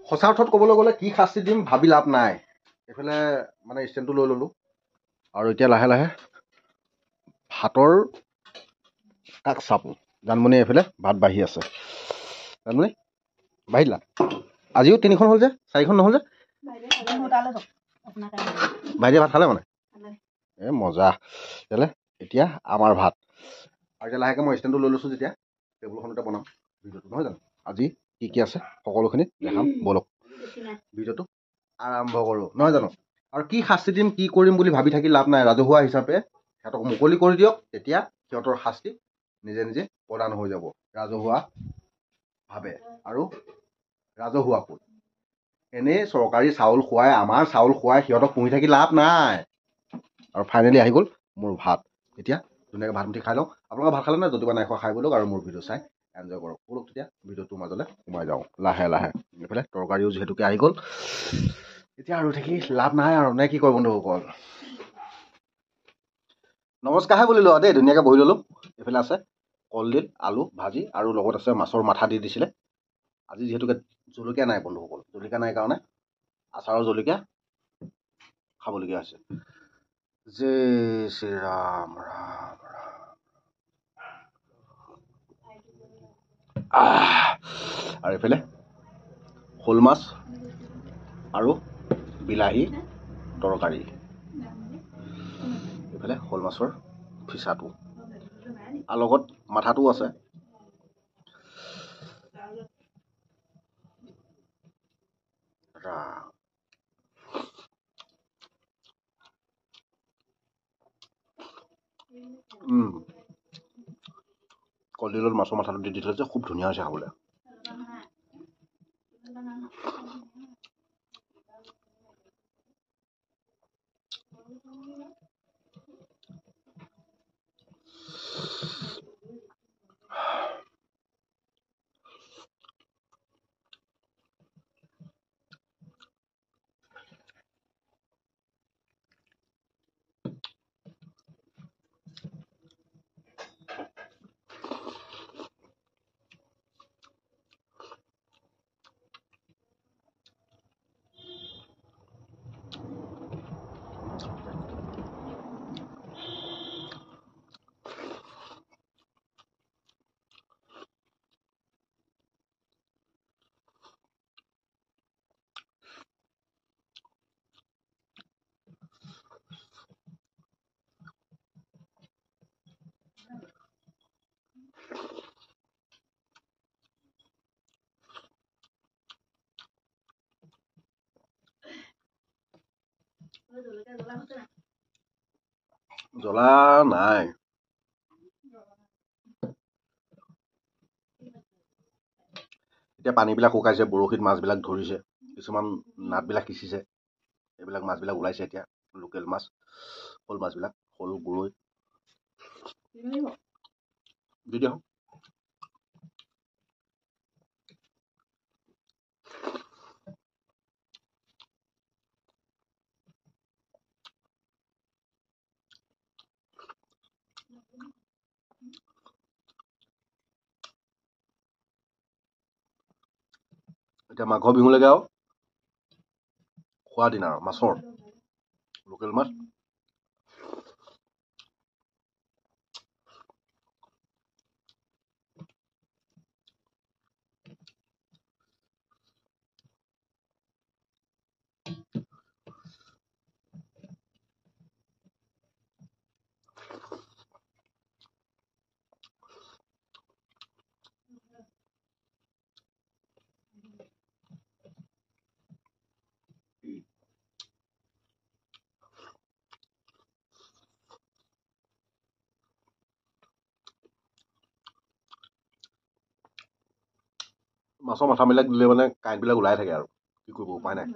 সঁচা অৰ্থত ক'বলৈ গ'লে কি শাস্তি দিম ভাবি লাভ নাই। এইফালে মানে ষ্টেণ্ডটো লৈ ল'লোঁ আৰু এতিয়া লাহে লাহে ভাতৰ কাষ চাপোঁ। জানমণি এইফালে ভাত বাঢ়ি আছে। জানমণি বাঢ়িলা? আজিও 3খন হ'ল যে, 4খন নহ'ল যে? ভাইটিয়ে ভাত খালে মানে? মজা। তেতিয়াহ'লে এতিয়া আমাৰ ভাত। আৰু এতিয়া লাহেকৈ মই ষ্টেণ্ডটো লৈ লৈছোঁ যেতিয়া টেবুলখনতে বনাম ভিডিঅ'টো, নহয় জানো? আজি কি আছে সকলোখিনি দেখাম ব'লক। ভিডিঅ'টো আৰম্ভ কৰোঁ, নহয় জানো? আৰু কি শাস্তি দিম কি কৰিম বুলি ভাবি থাকি লাভ নাই। ৰাজহুৱা হিচাপে সিহঁতক মুকলি কৰি দিয়ক, তেতিয়া সিহঁতৰ শাস্তি নিজে নিজে প্ৰদান হৈ যাব ৰাজহুৱাভাৱে। আৰু ৰাজহুৱাকৈ এনেই চৰকাৰী চাউল খুৱাই, আমাৰ চাউল খুৱাই সিহঁতক পুহি থাকি লাভ নাই। আৰু ফাইনেলি আহি গ'ল মোৰ ভাত। এতিয়া ধুনীয়াকৈ ভাত মুঠি খাই লওঁ। আপোনালোকে ভাত খালে নে? যদিবা নাই খোৱা খাই বৈ লওক আৰু মোৰ ভিডিঅ' চাই এনজয় কৰক। ব'লক তেতিয়া ভিডিঅ'টোৰ মাজলৈ সোমাই যাওঁ লাহে লাহে। এইফালে তৰকাৰীও যিহেতুকে আহি গ'ল, এতিয়া আৰু থাকি লাভ নাই আৰু, নে কি কয় বন্ধুসকল? নমস্কাৰহে বুলিলোঁ আৰু দেই। ধুনীয়াকৈ বহি ল'লোঁ। এইফালে আছে কলডিল, আলু ভাজি আৰু লগত আছে মাছৰ মাথা দি দিছিলে। আজি যিহেতুকে জলকীয়া নাই বন্ধুসকল, জলকীয়া নাই কাৰণে আচাৰৰ জলকীয়া খাবলগীয়া হৈছে। জয় শ্ৰীৰাম ৰাম ৰাম। আৰু এইফালে শ'ল মাছ আৰু বিলাহী তৰকাৰী। এইফালে শ'ল মাছৰ ফিচাটো আৰু লগত মাথাটোও আছে। কলডিলত মাছৰ মাথাটো দি দিছিলে যে খুব ধুনীয়া হৈছে খাবলৈ। জ্বলা নাই। এতিয়া পানীবিলাক শুকাইছে, বৰশীত মাছবিলাক ধৰিছে, কিছুমান নাটবিলাক সিঁচিছে, এইবিলাক মাছবিলাক ওলাইছে এতিয়া, লোকেল মাছ, শ'ল মাছবিলাক, শ'ল গৰৈ দি দিয়ক। এতিয়া মাঘৰ বিহুলৈকে আৰু খোৱা দিন আৰু মাছৰ, লোকেল মাছ। মাছৰ মাথাবিলাক দিলে মানে কাঁইটবিলাক ওলাই থাকে আৰু কি কৰিব, উপায় নাই।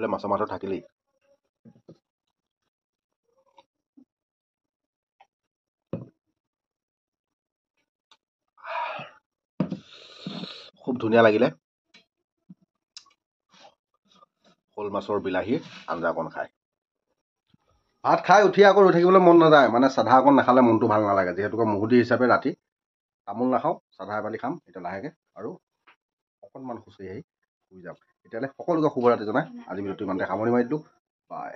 বোলে মাছৰ মাথা থাকিলেই খুব ধুনীয়া লাগিলে শ'ল মাছৰ বিলাহী আঞ্জা অকণ খাই ভাত খাই উঠি আকৌ ৰৈ থাকিবলৈ মন নাযায় মানে চাধা অকণ নাখালে মনটো ভাল নালাগে যিহেতুকে মুহুদি হিচাপে ৰাতি তামোল নাখাওঁ চাধা এবালি খাম এতিয়া লাহেকৈ আৰু অকণমান খোজকাঢ়ি আহি শুই যাম তেতিয়াহ'লে সকলোকে শুভৰাত্ৰি জনাই আজি ভিডিঅ'টো ইমানতে সামৰণি মাৰি দিলোঁ বাই